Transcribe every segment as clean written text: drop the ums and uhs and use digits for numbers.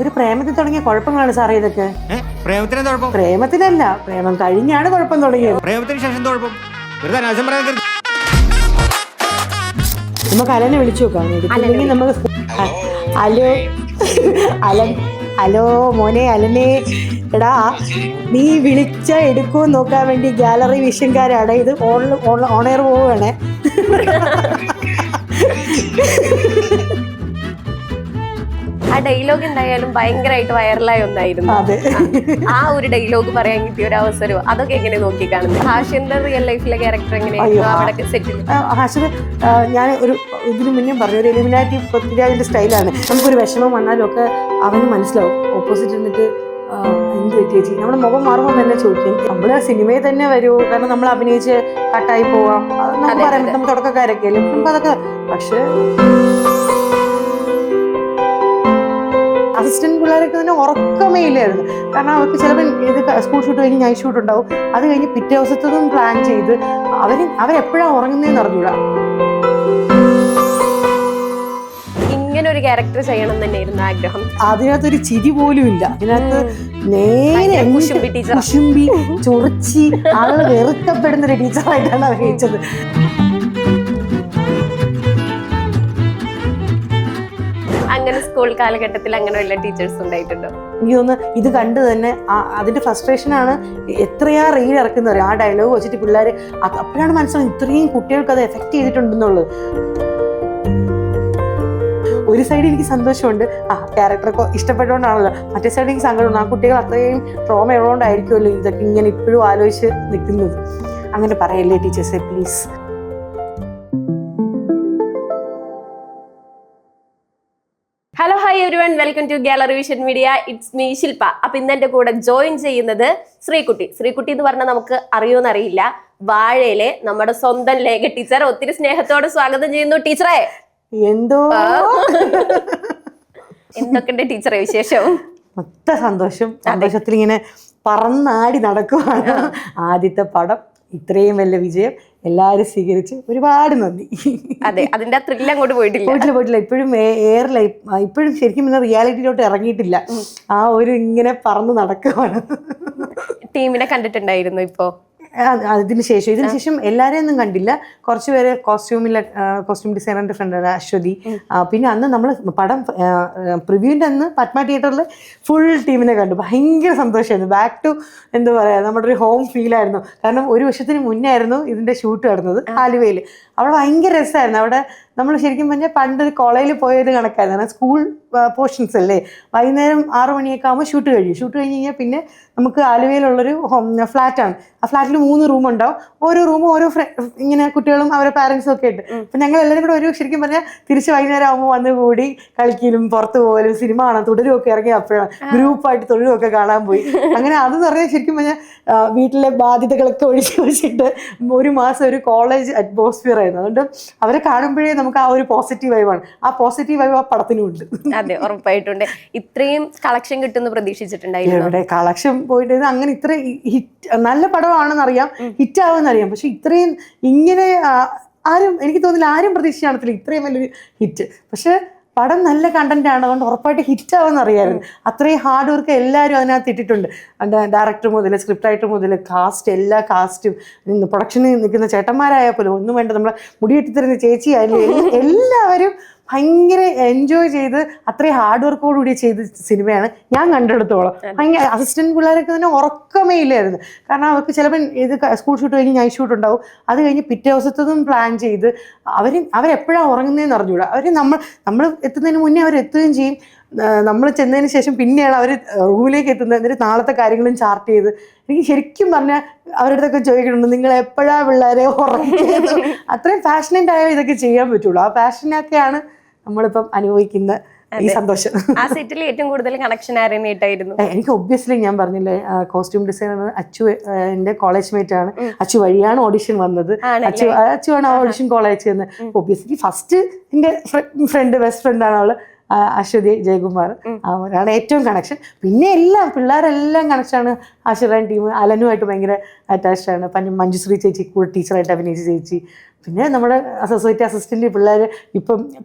ഒരു പ്രേമത്തിൽ തുടങ്ങിയ കുഴപ്പങ്ങളാണ് സാറേ ഇതൊക്കെ. പ്രേമത്തിലല്ല, പ്രേമം കഴിഞ്ഞാണ് കുഴപ്പം തുടങ്ങിയത്. പ്രേമത്തിന് ശേഷം കുഴപ്പം നമുക്ക് അലനെ വിളിച്ചു നോക്കാം. എടുത്തില്ലെങ്കിൽ നമുക്ക് ഹലോ അലൻ, ഹലോ മോനെ അലനെ, എടാ നീ വിളിച്ച എടുക്കുമോ നോക്കാൻ വേണ്ടി ഗാലറി വിഷൻകാരാണ് ഇത് ഓണയർ പോവുകയാണേ. ആ ഡയലോഗ് എന്തായാലും ഭയങ്കരമായിട്ട് വൈറലായ ഒന്നായിരുന്നു. ആ ഒരു ഡയലോഗ് പറയാൻ കിട്ടിയ ഒരു അവസരം അതൊക്കെ എങ്ങനെ നോക്കി കാണുന്നത്? ഹാഷിന്റെ റിയൽ ലൈഫിലെ ക്യാരക്ടർ എങ്ങനെയായിരുന്നു അവിടെ സെറ്റിൽ? ഹാഷിന് ഞാൻ ഒരു ഇതിന് മുന്നേ പറഞ്ഞു, ഒരു എലിമിനാറ്റി പൃഥ്വിരാജിന്റെ സ്റ്റൈലാണ്. നമുക്കൊരു വിഷമം വന്നാലും ഒക്കെ അവന് മനസ്സിലാവും. ഓപ്പോസിറ്റ് നിന്നിട്ട് എന്ത് ചേച്ചി നമ്മുടെ മുഖം മാറുമ്പോൾ തന്നെ ചോദിക്കും. നമ്മള് സിനിമയിൽ തന്നെ വരുമോ, കാരണം നമ്മൾ അഭിനയിച്ച് കട്ടായി പോവാം, നമുക്ക് പറയാൻ പറ്റും. നമ്മൾ തുടക്കക്കാരൊക്കെ അല്ലേ, നമുക്ക് അതൊക്കെ. പക്ഷെ അസിസ്റ്റന്റ് പിള്ളേരൊക്കെ തന്നെ ഉറക്കമേ ഇല്ലായിരുന്നു. കാരണം അവർക്ക് ചിലപ്പോൾ ഇത് സ്കൂൾ ഷൂട്ട് കഴിഞ്ഞ് നൈറ്റ് ഷൂട്ട് ഉണ്ടാവും, അത് കഴിഞ്ഞ് പിറ്റേ ദിവസത്തതും പ്ലാൻ ചെയ്ത് അവരെപ്പോഴാണ് ഉറങ്ങുന്നതെന്ന് അറിഞ്ഞൂടാ. ഇങ്ങനെ ഒരു ക്യാരക്ടർ ചെയ്യണം തന്നെയായിരുന്നു ആഗ്രഹം. അതിനകത്തൊരു ചിരി പോലും ഇല്ല. അതിനകത്ത് നേരെ കുശുമ്പി ചൊറിച്ചി ആളുകൾ വെറുക്കപ്പെടുന്ന ഒരു ടീച്ചറായിട്ടാണ് അഭിനയിച്ചത്. അങ്ങനെ സ്കൂൾ കാലഘട്ടത്തിൽ അങ്ങനെ വല്ല ടീച്ചേഴ്സ് ഉണ്ടായിട്ടുണ്ടോ? എനിക്ക് തോന്നുന്നു ഇത് കണ്ട് തന്നെ അതിന്റെ ഫ്രസ്ട്രേഷനാണ് എത്രയാ റീൽ ഇറക്കുന്നത്. ആ ഡയലോഗ് വെച്ചിട്ട് പിള്ളേർ അപ്പോഴാണ് മനസ്സിലാവും ഇത്രയും കുട്ടികൾക്ക് അത് എഫക്ട് ചെയ്തിട്ടുണ്ടെന്നുള്ളത്. ഒരു സൈഡിൽ എനിക്ക് സന്തോഷമുണ്ട്, ക്യാരക്ടറൊക്കെ ഇഷ്ടപ്പെട്ടുകൊണ്ടാണല്ലോ. മറ്റേ സൈഡിൽ എനിക്ക് സങ്കടമുണ്ട്, ആ കുട്ടികൾ അത്രയും ട്രോമ ഉള്ളതുകൊണ്ടായിരിക്കുമല്ലോ ഇതൊക്കെ ഇങ്ങനെ ഇപ്പോഴും ആലോചിച്ച് നിൽക്കുന്നത്. അങ്ങനെ പറയല്ലേ ടീച്ചേഴ്സെ please. Hello hi everyone, welcome to Gallery Vision Media. It's me Shilpa. അപ്പൊ ഇന്ന് എന്റെ കൂടെ ജോയിൻ ചെയ്യുന്നത് ശ്രീകുട്ടി. ശ്രീകുട്ടി എന്ന് പറഞ്ഞാൽ നമുക്ക് അറിയോന്നറിയില്ല, വാഴയിലെ നമ്മുടെ സ്വന്തം ലേഖ ടീച്ചർ. ഒത്തിരി സ്നേഹത്തോടെ സ്വാഗതം ചെയ്യുന്നു ടീച്ചറെ. എന്തോ എന്തൊക്കെയുണ്ട് ടീച്ചറെ വിശേഷം? മൊത്ത സന്തോഷത്തിൽ ഇങ്ങനെ പറന്നാടി നടക്കുവാണ്. ആദ്യത്തെ പടം ഇത്രയും വലിയ വിജയം എല്ലാവരും സ്വീകരിച്ച് ഒരുപാട് നന്ദി. അതെ, അതിന്റെ ത്രില്ല് അങ്ങോട്ട് പോയിട്ടില്ല. ഇപ്പോഴും ഇപ്പോഴും ശരിക്കും പിന്നെ റിയാലിറ്റിയിലോട്ട് ഇറങ്ങിയിട്ടില്ല. ആ ഒരു ഇങ്ങനെ പറന്ന് നടക്കുവാണ്. ടീമിനെ കണ്ടിട്ടുണ്ടായിരുന്നു ഇപ്പോ? ഇതിന് ശേഷം എല്ലാവരെയും ഒന്നും കണ്ടില്ല. കുറച്ച് പേര് കോസ്റ്റ്യൂം ഡിസൈനറിന്റെ ഫ്രണ്ടാണ് അശ്വതി. പിന്നെ അന്ന് നമ്മൾ പടം പ്രിവ്യൂവിൻ്റെ അന്ന് പത്മ തിയേറ്ററിൽ ഫുൾ ടീമിനെ കണ്ടു. ഭയങ്കര സന്തോഷമായിരുന്നു. ബാക്ക് ടു എന്താ പറയുക, നമ്മുടെ ഒരു ഹോം ഫീലായിരുന്നു. കാരണം ഒരു വർഷത്തിന് മുന്നേ ആയിരുന്നു ഇതിൻ്റെ ഷൂട്ട് നടന്നത് ആലുവയിൽ. അവിടെ ഭയങ്കര രസമായിരുന്നു. അവിടെ നമ്മൾ ശരിക്കും പറഞ്ഞാൽ പണ്ടൊരു കോളേജിൽ പോയത് കണക്കായിരുന്നു. കാരണം സ്കൂൾ പോർഷൻസ് അല്ലേ, വൈകുന്നേരം 6 മണിയൊക്കെ ആകുമ്പോൾ ഷൂട്ട് കഴിഞ്ഞ് കഴിഞ്ഞാൽ പിന്നെ നമുക്ക് ആലുവയിലുള്ളൊരു ഫ്ലാറ്റാണ്. ആ ഫ്ലാറ്റിൽ 3 റൂം ഉണ്ടാവും. ഓരോ റൂമും ഓരോ ഇങ്ങനെ കുട്ടികളും അവരുടെ പാരൻസും ഒക്കെ ഉണ്ട്. അപ്പം ഞങ്ങൾ എല്ലാവരും കൂടെ ശരിക്കും പറഞ്ഞാൽ തിരിച്ച് വൈകുന്നേരം ആകുമ്പോൾ വന്ന് കൂടി കളിക്കലും പുറത്ത് പോകലും സിനിമ കാണാൻ തുടരുമൊക്കെ ഇറങ്ങി അപ്പോഴാണ് ഗ്രൂപ്പായിട്ട് തുടരുമൊക്കെ കാണാൻ പോയി. അങ്ങനെ അതെന്ന് പറഞ്ഞാൽ ശരിക്കും പറഞ്ഞാൽ വീട്ടിലെ ബാധ്യതകളൊക്കെ ഒഴിച്ച് വെച്ചിട്ട് ഒരു മാസം ഒരു കോളേജ് അറ്റ്മോസ്ഫിയർ ആയിരുന്നു. അതുകൊണ്ട് അവരെ കാണുമ്പോഴേ നമുക്ക് ആ ഒരു പോസിറ്റീവ് വൈബാണ്. ആ പോസിറ്റീവ് വൈബ് ആ പടത്തിനും ഉണ്ട്. അതെ, ഉറപ്പായിട്ടുണ്ട്. ഇത്രയും കളക്ഷൻ കിട്ടുമെന്ന് പ്രതീക്ഷിച്ചിട്ടുണ്ടായിരുന്നു? ഇവിടെ കളക്ഷൻ പോയിട്ട് അങ്ങനെ ഇത്ര ഹിറ്റ്, നല്ല പടമാണെന്നറിയാം, ഹിറ്റ് ആവുമെന്നറിയാം. പക്ഷെ ഇത്രയും ഇങ്ങനെ എനിക്ക് തോന്നില്ല ആരും പ്രതീക്ഷ കാണത്തില്ല ഇത്രയും വലിയൊരു ഹിറ്റ്. പക്ഷെ പടം നല്ല കണ്ടന്റ് ആണ്, അതുകൊണ്ട് ഉറപ്പായിട്ട് ഹിറ്റ് ആവുമെന്ന് അറിയാമായിരുന്നു. അത്രയും ഹാർഡ് വർക്ക് എല്ലാവരും അതിനകത്ത് ഇട്ടിട്ടുണ്ട്. ഡയറക്ടർ മുതൽ സ്ക്രിപ്റ്റ് റൈറ്റർ മുതൽ എല്ലാ കാസ്റ്റും പ്രൊഡക്ഷനിൽ നിൽക്കുന്ന ചേട്ടന്മാരായാൽ പോലും ഒന്നും വേണ്ട, നമ്മളെ മുടിയെട്ടിത്തരുന്ന ചേച്ചിയായാലും എല്ലാവരും ഭയങ്കര എൻജോയ് ചെയ്ത് അത്രയും ഹാർഡ് വർക്കോടുകൂടി ചെയ്ത സിനിമയാണ് ഞാൻ കണ്ടെടുത്തോളം. ഭയങ്കര അസിസ്റ്റന്റ് പിള്ളേരൊക്കെ തന്നെ ഉറക്കമേ ഇല്ലായിരുന്നു. കാരണം അവർക്ക് ചിലപ്പോൾ ഇത് സ്കൂൾ ഷൂട്ട് കഴിഞ്ഞ് നൈറ്റ് ഷൂട്ട് ഉണ്ടാവും, അത് കഴിഞ്ഞ് പിറ്റേ ദിവസത്തതും പ്ലാൻ ചെയ്ത് അവരെപ്പോഴാണ് ഉറങ്ങുന്നതെന്ന് അറിഞ്ഞൂടാ. നമ്മൾ എത്തുന്നതിന് മുന്നേ അവരെത്തുകയും ചെയ്യും. നമ്മൾ ചെന്നതിന് ശേഷം പിന്നെയാണ് അവർ റൂമിലേക്ക് എത്തുന്നത്. എന്നിട്ട് നാളത്തെ കാര്യങ്ങളും ചാർട്ട് ചെയ്ത്, എനിക്ക് ശരിക്കും പറഞ്ഞാൽ അവരുടെ അടുത്തൊക്കെ ചോദിക്കുന്നുണ്ട്, നിങ്ങൾ എപ്പോഴാണ് പിള്ളേരെ ഉറങ്ങിയത്? അത്രയും പാഷനേറ്റ് ആയാൽ ഇതൊക്കെ ചെയ്യാൻ പറ്റുള്ളൂ. ആ പാഷനൊക്കെയാണ് നമ്മളിപ്പം അനുഭവിക്കുന്ന ഈ സന്തോഷം. ആ സെറ്റിൽ ഏറ്റവും കൂടുതൽ കണക്ഷൻ ആയിരുന്നു? എനിക്ക് ഒബ്വിയസ്ലി ഞാൻ പറഞ്ഞില്ലേ, കോസ്റ്റ്യൂം ഡിസൈനർ അച്ചു എൻ്റെ കോളേജ് മേറ്റ് ആണ്. അച്ചു വഴിയാണ് ഓഡിഷൻ വന്നത്. അച്ചുവാണ് ആ ഓഡിഷൻ കോളേജ് എന്ന്. ഒബ്വിയസ്ലി ഫസ്റ്റ് എൻ്റെ ബെസ്റ്റ് ഫ്രണ്ടാണ് അവള്, അശ്വതി ജയകുമാർ. അവരാണ് ഏറ്റവും കണക്ഷൻ. പിന്നെ എല്ലാം പിള്ളേരെല്ലാം കണക്ഷനാണ്. ആശിറാൻ ടീം അലനുമായിട്ട് ഭയങ്കര അറ്റാച്ച്ഡ് ആണ്. പിന്നെ മഞ്ജുശ്രീ ചേച്ചി കൂടെ ടീച്ചറായിട്ട് അഭിനയിച്ച ചേച്ചി, പിന്നെ നമ്മുടെ സൊസൈറ്റി അസിസ്റ്റന്റ് പിള്ളേർ ഇപ്പം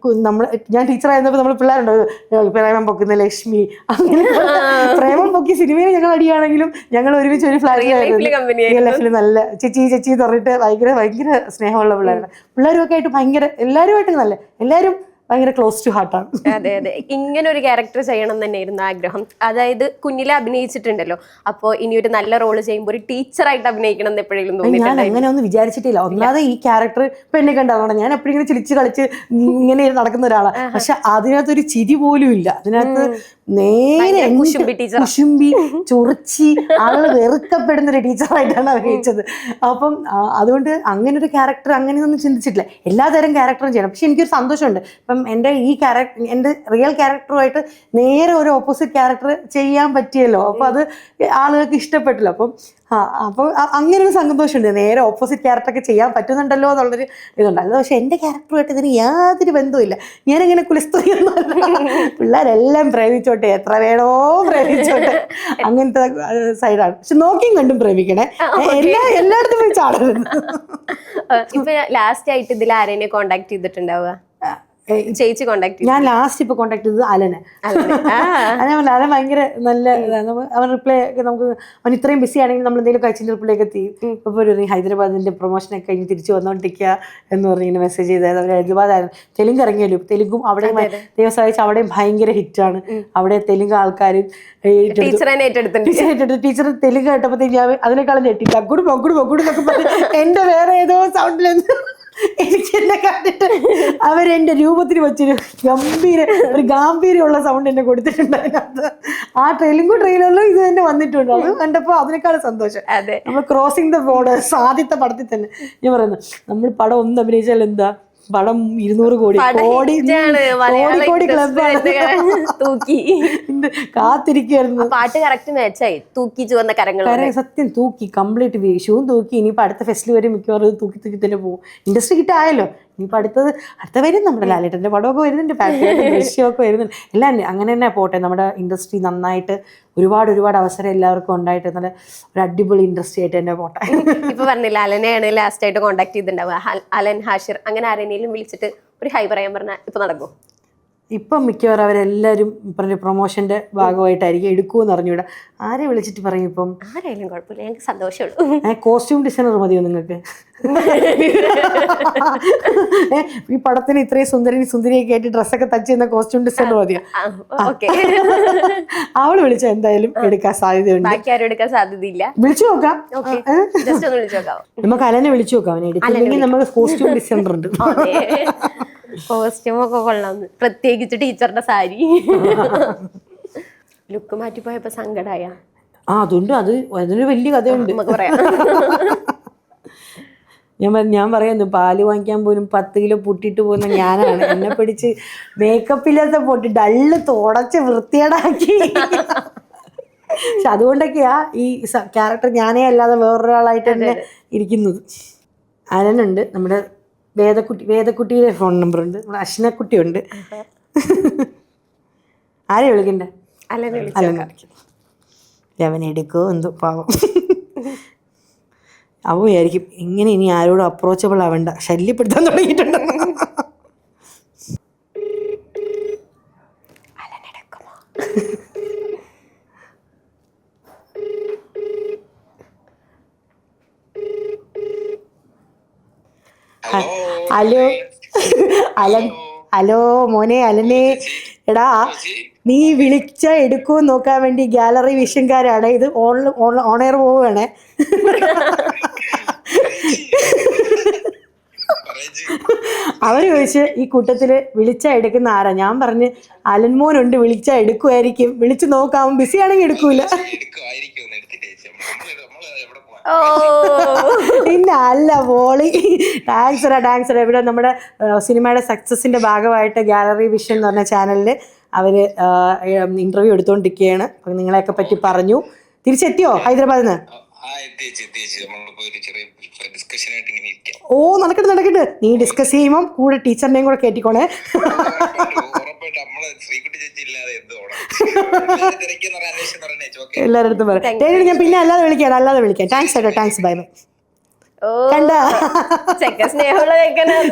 നമ്മൾ ഞാൻ ടീച്ചറായിരുന്നപ്പോൾ നമ്മൾ പിള്ളേരുണ്ടോ പ്രേമം പൊക്കുന്ന ലക്ഷ്മി അങ്ങനെ പ്രേമം പൊക്കി സിനിമയിൽ ഞങ്ങൾ അടിയാണെങ്കിലും ഞങ്ങൾ ഒരുമിച്ച് ഒരു ഫ്ലാറ്റിലായിരുന്നു നല്ല ചേച്ചി ചേച്ചി എന്ന് പറഞ്ഞിട്ട് ഭയങ്കര സ്നേഹമുള്ള പിള്ളേരാണ്. പിള്ളേരുമൊക്കെ ആയിട്ട് എല്ലാവരുമായിട്ട് എല്ലാവരും ഭയങ്കര ക്ലോസ് ടു ഹാർട്ടാണ്. അതെ അതെ, ഇങ്ങനെ ഒരു ക്യാരക്ടർ ചെയ്യണം തന്നെയായിരുന്നു ആഗ്രഹം. അതായത് കുഞ്ഞിലെ അഭിനയിച്ചിട്ടുണ്ടല്ലോ, അപ്പോൾ ഇനി ഒരു നല്ല റോള് ചെയ്യുമ്പോൾ ഒരു ടീച്ചറായിട്ട് അഭിനയിക്കണം എന്ന് എപ്പോഴെങ്കിലും തോന്നി? ഞാൻ അങ്ങനെ ഒന്നും വിചാരിച്ചിട്ടില്ല. ഒന്നാമത് ഈ ക്യാരക്ടർ ഇപ്പൊ എന്നെ കണ്ടാണ് ഞാൻ എപ്പോഴും ഇങ്ങനെ ചിരിച്ച് കളിച്ച് ഇങ്ങനെ നടക്കുന്ന ഒരാളാണ്. പക്ഷെ അതിനകത്തൊരു ചിരി പോലും ഇല്ല. അതിനകത്ത് നേരെ കുശുമ്പി ചൊറിച്ചി ആളുകൾ വെറുക്കപ്പെടുന്ന ഒരു ടീച്ചറായിട്ടാണ് അഭിനയിച്ചത്. അപ്പം അതുകൊണ്ട് അങ്ങനെ ഒരു ക്യാരക്ടർ അങ്ങനെയൊന്നും ചിന്തിച്ചിട്ടില്ല. എല്ലാതരം ക്യാരക്ടറും ചെയ്യണം. പക്ഷെ എനിക്കൊരു സന്തോഷമുണ്ട്. ഇപ്പം എൻ്റെ ഈ ക്യാരക്ടർ എൻ്റെ റിയൽ ക്യാരക്ടറുമായിട്ട് നേരെ ഒരു ഓപ്പോസിറ്റ് ക്യാരക്ടർ ചെയ്യാൻ പറ്റിയല്ലോ. അപ്പം അത് ആളുകൾക്ക് ഇഷ്ടപ്പെട്ടല്ലോ. അപ്പോൾ അങ്ങനെ ഒരു സന്തോഷമുണ്ട്. നേരെ ഓപ്പോസിറ്റ് ക്യാരക്ടറൊക്കെ ചെയ്യാൻ പറ്റുന്നുണ്ടല്ലോ എന്നുള്ളൊരു ഇതുണ്ടല്ലോ. പക്ഷെ എൻ്റെ ക്യാരക്ടറുമായിട്ട് ഇതിന് യാതൊരു ബന്ധവുമില്ല. ഞാനിങ്ങനെ കുലസ്ത്രീയൊന്നുമല്ല. പിള്ളേരെല്ലാം പ്രേമിച്ചോട്ടെ, എത്ര വേണോ പ്രേമിച്ചോട്ടെ, അങ്ങനത്തെ സൈഡാണ്. പക്ഷെ നോക്കിയും കണ്ടും പ്രേമിക്കണേ, എല്ലായിടത്തും പോയി ചാടരുത്. ഇപ്പൊ ലാസ്റ്റ് ആയിട്ട് ഇതിൽ ആരെന്നെ കോണ്ടാക്ട് ചെയ്തിട്ടുണ്ടാവുക? ചേച്ചി കോണ്ടാക്ട്? ഞാൻ ലാസ്റ്റ് ഇപ്പൊ കോണ്ടാക്ട് ചെയ്തത് അലനെ. അലൻ ഭയങ്കര നല്ല, അവൻ റിപ്ലൈ ഒക്കെ നമുക്ക്, അവൻ ഇത്രയും ബിസി ആണെങ്കിൽ നമ്മൾ എന്തെങ്കിലും കഴിച്ചിട്ട് റിപ്ലൈ ഒക്കെ ചെയ്യും. ഇപ്പോൾ ഒരു ഹൈദരാബാദിന്റെ പ്രൊമോഷനൊക്കെ കഴിഞ്ഞ് തിരിച്ചു വന്നോണ്ടിരിക്കുക എന്ന് പറഞ്ഞിങ്ങനെ മെസ്സേജ് ചെയ്തായിരുന്നു. അവർ ഹൈദരാബാദായിരുന്നു. തെലുങ്ക് ഇറങ്ങിയല്ലോ. തെലുങ്കും അവിടെ ദൈവം സഹായിച്ച് അവിടെയും ഭയങ്കര ഹിറ്റാണ്. അവിടെ തെലുങ്ക് ആൾക്കാർ ടീച്ചർ തെലുങ്ക് കേട്ടപ്പോഴത്തേക്ക് അതിനേക്കാളും ഞെട്ടിട്ട് അഗുഡ് മൊഗുഡ് മൊഗുഡ് എന്നൊക്കെ പറഞ്ഞ് എൻ്റെ വേറെ ഏതോ സൗണ്ടിലെന്ന് എനിക്ക് എന്നെ കണ്ടിട്ട് അവരെന്റെ രൂപത്തിന് വെച്ചൊരു ഗാംഭീര്യമുള്ള സൗണ്ട് എന്നെ കൊടുത്തിട്ടുണ്ട്. അതിനകത്ത് ആ ട്രെയിലറിലും ഇത് തന്നെ വന്നിട്ടുണ്ട്. അത് കണ്ടപ്പോൾ അതിനേക്കാളും സന്തോഷം. നമ്മൾ ക്രോസിംഗ് ദ ബോർഡേഴ്സ് ആദ്യത്തെ പടത്തിൽ തന്നെ ഞാൻ പറയുന്നു, നമ്മൾ പടം ഒന്ന് അഭിനയിച്ചാൽ എന്താ, പടം 200 കോടി കാത്തിരിക്കുന്നു. പാട്ട് കറക്റ്റ് മാച്ചായി. തൂക്കി ചുവന്ന കരങ്ങൾ, സത്യം തൂക്കി കംപ്ലീറ്റ് വിഷുവും തൂക്കി. ഇനിയിപ്പോൾ അടുത്ത ഫെസ്റ്റിവൽ വരെ മിക്കവാറും തൂക്കി തൂക്കി തന്നെ പോകും. ഇൻഡസ്ട്രി ഹിറ്റായല്ലോ. ഇനിയിപ്പോൾ അടുത്ത വരും. നമ്മുടെ ലാലേട്ടൻ്റെ പടമൊക്കെ വരുന്നുണ്ട്, ദൃശ്യമൊക്കെ വരുന്നുണ്ട്. എല്ലാം അങ്ങനെ തന്നെ പോട്ടെ. നമ്മുടെ ഇൻഡസ്ട്രി നന്നായിട്ട് ഒരുപാട് അവസരം എല്ലാവർക്കും ഉണ്ടായിട്ട് നല്ല ഒരു അടിപൊളി ഇൻഡസ്ട്രി ആയിട്ട് തന്നെ പോട്ടെ. ഇപ്പൊ പറഞ്ഞില്ല അലനെയാണ് ലാസ്റ്റ് ആയിട്ട് കോണ്ടാക്ട് ചെയ്തിട്ടുണ്ടാവുക. അലൻ, ഹാഷിർ, അങ്ങനെ ആരെങ്കിലും വിളിച്ചിട്ട് ഒരു ഹൈ പറയാൻ പറഞ്ഞാൽ ഇപ്പൊ നടക്കും? ഇപ്പം മിക്കവാറും അവരെല്ലാവരും പറഞ്ഞ പ്രൊമോഷന്റെ ഭാഗമായിട്ടായിരിക്കും എടുക്കുമെന്ന് അറിഞ്ഞൂടാ. ആരെ വിളിച്ചിട്ട് പറയും? ഇപ്പം ആരായാലും കുഴപ്പമില്ല, ഞങ്ങൾക്ക് സന്തോഷമുള്ളൂ. കോസ്റ്റ്യൂം ഡിസൈനർ മതിയോ നിങ്ങൾക്ക്? ഈ പടത്തിന് ഇത്രയും സുന്ദരിയൊക്കെ ആയിട്ട് ഡ്രസ്സൊക്കെ തച്ച് ചെയ്യുന്ന കോസ്റ്റ്യൂം ഡിസൈനർ മതിയോ? അവള് വിളിച്ച എന്തായാലും എടുക്കാൻ സാധ്യതയുണ്ട്. ബാക്കി ആരും എടുക്കാൻ സാധ്യതയില്ല. വിളിച്ചു നോക്കാം. നമുക്ക് അലനെ വിളിച്ചു നോക്കാം. അവനെ എടുത്തില്ലെങ്കിൽ നമുക്ക് കോസ്റ്റ്യൂം ഡിസൈനർ ഉണ്ട്. കോസ്റ്റ്യൂമൊക്കെ കൊള്ളാം, പ്രത്യേകിച്ച് ടീച്ചറുടെ സാരി. ലുക്ക് മാറ്റിപ്പോയപ്പോ സങ്കടായ? അതുണ്ട്. അതിനൊരു വലിയ കഥയുണ്ട്. ഞാൻ പറയുന്നു, പാല് വാങ്ങിക്കാൻ പോലും 10 കിലോ പൊട്ടിട്ട് പോകുന്ന ഞാനാണ്. എന്നെ പിടിച്ച് മേക്കപ്പില്ലാത്ത പൊട്ടി ഡള്ള് തുടച്ച് വൃത്തിയേടാക്കി. പക്ഷെ അതുകൊണ്ടൊക്കെയാ ഈ ക്യാരക്ടർ ഞാനേ അല്ലാതെ വേറൊരാളായിട്ട് തന്നെ ഇരിക്കുന്നത്. അലനുണ്ട്, നമ്മുടെ വേദക്കുട്ടിയുടെ ഫോൺ നമ്പർ ഉണ്ട്, നമ്മുടെ അശ്നക്കുട്ടിയുണ്ട്. ആരെ വിളിക്കണ്ടേ? അവൻ എടുക്കോ എന്തോ പാവം. അവ വിചാരിക്കും ഇങ്ങനെ ഇനി ആരോടും അപ്രോച്ചബിൾ ആവണ്ട, ശല്യപ്പെടുത്താൻ തുടങ്ങിയിട്ടുണ്ട്. ഹലോ മോനെ അലനെ. എടാ, നീ വിളിച്ച എടുക്കുമോ നോക്കാൻ വേണ്ടി ഗാലറി വിഷൻകാരാണ്. ഇത് ഓണെയർ പോവുകയാണേ. അവര് ചോദിച്ച് ഈ കൂട്ടത്തില് വിളിച്ചാ എടുക്കുന്ന ആരാ? ഞാൻ പറഞ്ഞ് അലൻമോനുണ്ട്, വിളിച്ചാ എടുക്കുമായിരിക്കും, വിളിച്ചു നോക്കാം, ബിസി ആണെങ്കിൽ എടുക്കൂല. പിന്നെ അല്ല പോളി. ടാങ്ക്സ്. ഇവിടെ നമ്മുടെ സിനിമയുടെ സക്സസിന്റെ ഭാഗമായിട്ട് ഗാലറി വിഷൻ എന്ന് പറഞ്ഞ ചാനലിൽ അവര് ഇന്റർവ്യൂ എടുത്തുകൊണ്ടിരിക്കുകയാണ്. അപ്പം നിങ്ങളെയൊക്കെ പറ്റി പറഞ്ഞു. തിരിച്ചെത്തിയോ ഹൈദരാബാദിൽ നിന്ന്? ഓ നടക്കട്ടെ. നീ ഡിസ്കസ് ചെയ്യുമ്പോൾ കൂടെ ടീച്ചറിനെയും കൂടെ കേട്ടിക്കോണേ. എല്ലാവരുടെ അടുത്തും പറയാം. ഞാൻ പിന്നെ അല്ലാതെ വിളിക്കാം. താങ്ക്സ്. ബൈ. കണ്ട ചെക്ക സ്നേഹമുള്ള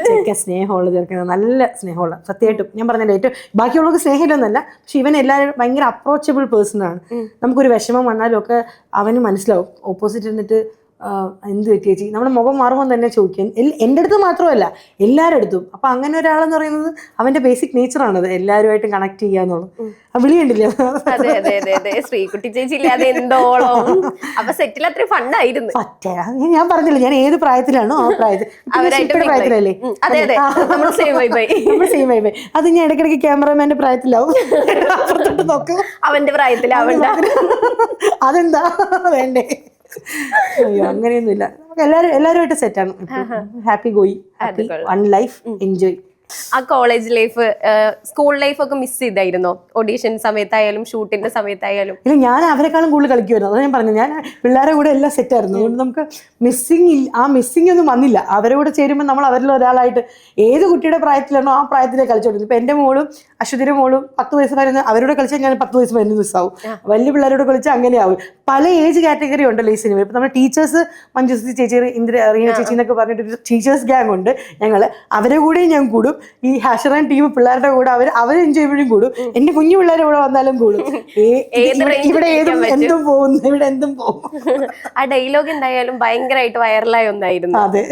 ചെക്ക സ്നേഹമുള്ള ചെറുക്കുന്നത്, നല്ല സ്നേഹമുള്ള. സത്യമായിട്ടും ഞാൻ പറഞ്ഞില്ല, ഏറ്റവും ബാക്കിയുള്ളവർക്ക് സ്നേഹമില്ലെന്നല്ല, പക്ഷെ ഇവൻ എല്ലാവരും ഭയങ്കര അപ്രോച്ചബിൾ പേഴ്സൺ ആണ്. നമുക്കൊരു വിഷമം വന്നാലും ഒക്കെ അവന് മനസ്സിലാവും. ഓപ്പോസിറ്റ് ഇരുന്നിട്ട് എന്ത് പറ്റി ചേച്ചി, നമ്മുടെ മുഖം മാറുമ്പോൾ തന്നെ ചോദിക്കും. എൻ്റെ അടുത്ത് മാത്രമല്ല എല്ലാവരുടെ അടുത്തും. അപ്പൊ അങ്ങനെ ഒരാളെന്ന് പറയുന്നത് അവന്റെ ബേസിക് നേച്ചറാണത്, എല്ലാവരുമായിട്ടും കണക്ട് ചെയ്യാന്നുള്ളത്. വിളിയുണ്ടില്ലേ? അതെ അതെ അതെ അതെ. ശ്രീകുട്ടി ചേച്ചി ഇല്ലാതെ എന്തോളം. അപ്പൊ സെറ്റിൽ അത്ര ഫണ്ടായിരുന്നു. ഞാൻ പറഞ്ഞില്ല ഞാൻ ഏത് പ്രായത്തിലാണോ ആ പ്രായത്തിലല്ലേ. അതെ അതെ, നമ്മൾ സെയിം വൈബായി. അത് ഞാൻ ഇടയ്ക്കിടയ്ക്ക് ക്യാമറമാന്റെ പ്രായത്തിലാവും, നോക്കും അവന്റെ പ്രായത്തിലാവണ്ട. അതെന്താ വേണ്ടേ? അയ്യോ അങ്ങനെയൊന്നുമില്ല, നമുക്ക് എല്ലാവരുമായിട്ട് സെറ്റാണ്. ഹാപ്പി ഗോയി, ഹാപ്പി വൺ ലൈഫ്, എൻജോയ്. ആ കോളേജ് ലൈഫ്, സ്കൂൾ ലൈഫ് ഒക്കെ മിസ് ചെയ്തായിരുന്നോ? ഓഡീഷൻ സമയത്തായാലും ഷൂട്ടിന്റെ സമയത്തായാലും? ഇല്ല, ഞാൻ അവരെക്കാളും കൂടുതൽ കളിക്കുമായിരുന്നു. അതാണ് ഞാൻ പറഞ്ഞു, ഞാൻ പിള്ളേരെ കൂടെ എല്ലാം സെറ്റായിരുന്നു. അതുകൊണ്ട് നമുക്ക് മിസ്സിങ് ഒന്നും വന്നില്ല. അവരെ കൂടെ ചേരുമ്പോൾ നമ്മൾ അവരിൽ ഒരാളായിട്ട് ഏത് കുട്ടിയുടെ പ്രായത്തിലാണോ ആ പ്രായത്തിലേ കളിച്ചോണ്ടിരുന്നു. ഇപ്പൊ എൻ്റെ മോളും അശ്വതിയുടെ മോളും 10 വയസ്സ് വരുന്ന അവരോട് കളിച്ചാൽ ഞാൻ 10 വയസ്സ് വരുന്ന മിസ്സാവും. വലിയ പിള്ളേരോട് കളിച്ചാൽ അങ്ങനെയാവും. പല ഏജ് കാറ്റഗറി ഉണ്ടല്ലോ ഈ സിനിമ. ഇപ്പൊ നമ്മുടെ ടീച്ചേഴ്സ്, മഞ്ജുശ്രീ ചേച്ചി, റീന ചേച്ചി എന്നൊക്കെ പറഞ്ഞിട്ട് ടീച്ചേഴ്സ് ഗ്യാങ് ഉണ്ട് ഞങ്ങള്. അവരെ കൂടെയും ഞാൻ കൂടും. ഈ ഹാഷറാൻ ടീം പിള്ളേരുടെ കൂടെ അവർ എൻജോയ് ചെയ്യുമ്പോഴും കൂടും. എന്റെ കുഞ്ഞു പിള്ളേരെ ഇവിടെ വന്നാലും കൂടും. ഇവിടെ എന്തും പോകുന്നു, ഇവിടെ എന്തും പോകും. ആ ഡയലോഗ് എന്തായാലും ഭയങ്കരമായിട്ട് വൈറലായ ഒന്നായിരുന്നു. അതെ,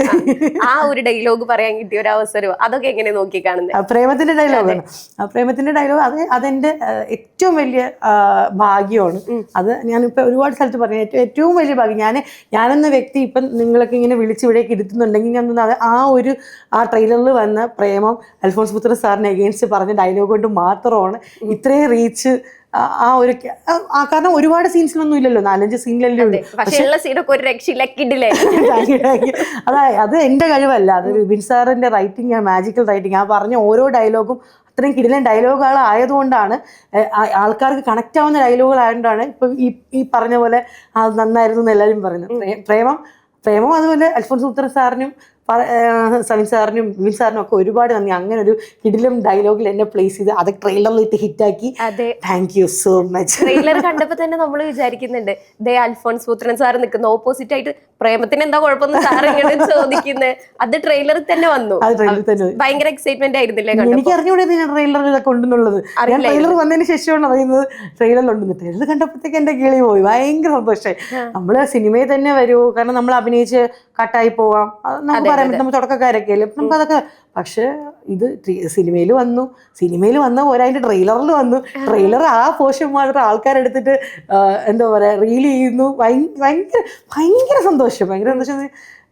ആ ഒരു ഡയലോഗ് പറയാൻ കിട്ടിയ ഒരു അവസരം അതൊക്കെ എങ്ങനെ നോക്കി കാണുന്നത്? പ്രേമത്തിന്റെ ഡയലോഗാണ്. പ്രേമത്തിന്റെ ഡയലോഗ് അതെന്റെ ഏറ്റവും വലിയ ഭാഗ്യമാണ്. അത് ഞാനിപ്പോ ഒരുപാട് സ്ഥലത്ത് പറഞ്ഞു, ഏറ്റവും വലിയ ഭാഗ്യം. ഞാനെന്ന വ്യക്തി ഇപ്പം നിങ്ങളൊക്കെ ഇങ്ങനെ വിളിച്ച് ഇവിടേക്ക് ഇരുത്തുന്നുണ്ടെങ്കിൽ ഞാൻ ആ ട്രെയിലറിൽ വന്ന പ്രേമം അൽഫോൺസ് പുത്രൻ സാറിന് അഗെയിൻസ്റ്റ് പറഞ്ഞ ഡയലോഗ് കൊണ്ട് മാത്രമാണ് ഇത്രയും റീച്ച്. കാരണം ഒരുപാട് സീൻസിലൊന്നും ഇല്ലല്ലോ, 4-5 സീനിലല്ലേ ഉള്ളൂ. അത് എന്റെ കഴിവല്ല, അത് വിപിൻ സാറിന്റെ റൈറ്റിംഗ്, മാജിക്കൽ റൈറ്റിംഗ്. ആ പറഞ്ഞ ഓരോ ഡയലോഗും അത്രയും കിടിലൻ ഡയലോഗുകൾ ആയതുകൊണ്ടാണ്, ആൾക്കാർക്ക് കണക്ട് ആവുന്ന ഡയലോഗുകൾ ആയതുകൊണ്ടാണ് ഇപ്പൊ ഈ പറഞ്ഞ പോലെ അത് നന്നായിരുന്നു എന്ന് എല്ലാവരും പറയുന്നത്. പ്രേമം അതുപോലെ അൽഫോൺസ് പുത്രൻ സാറിനും സവിൻ സാറിനും വിപിൻ സാറിനും ഒക്കെ ഒരുപാട് നന്ദി. അങ്ങനെ ഒരു കിടിലം ഡയലോഗിൽ എന്നെ പ്ലേസ് ചെയ്ത് അത് ട്രെയിലറിൽ ഇട്ട് ഹിറ്റാക്കി. Thank you so much. Trailer കണ്ടപ്പോ തന്നെ നമ്മൾ വിചാരിക്കുന്നുണ്ട്, അൽഫോൺസ് പുത്രൻ സാർ നിൽക്കുന്ന ഓപ്പോസിറ്റ് ആയിട്ട് പ്രേമത്തിന് എന്താ കുഴപ്പമെന്ന് സാർ ഇങ്ങനെ ചോദിക്കുന്നത്. അത് ട്രെയിലറിൽ തന്നെ വന്നു. ഭയങ്കര എക്സൈറ്റ്മെന്റ് ആയിരുന്നില്ലേ? എനിക്ക് അറിഞ്ഞൂടെ ഞാൻ ട്രെയിലറിലൊക്കെ ഉണ്ടെന്നുള്ളത്. ഞാൻ ട്രെയിലർ വന്നതിന് ശേഷമാണ് അറിയുന്നത് ട്രെയിലറിൽ ഉണ്ടെന്ന്. ട്രെയിലർ കണ്ടപ്പോഴത്തേക്ക് എന്റെ കിളി പോയി, ഭയങ്കര സന്തോഷമായി. നമ്മള് സിനിമയിൽ തന്നെ വരുമോ, കാരണം നമ്മൾ അഭിനയിച്ച് കട്ടായി പോവാം, നമുക്ക് പറയാൻ പറ്റും, നമ്മൾ തുടക്കക്കാരൊക്കെ അല്ലേ, നമുക്ക് അതൊക്കെ. പക്ഷെ ഇത് സിനിമയിൽ വന്ന പോലെ അതിന്റെ ട്രെയിലറിൽ വന്നു. ട്രെയിലർ ആ പോർഷൻ മാത്രം ആൾക്കാരെടുത്തിട്ട് എന്താ പറയാ റീൽ ചെയ്യുന്നു. ഭയങ്കര സന്തോഷം.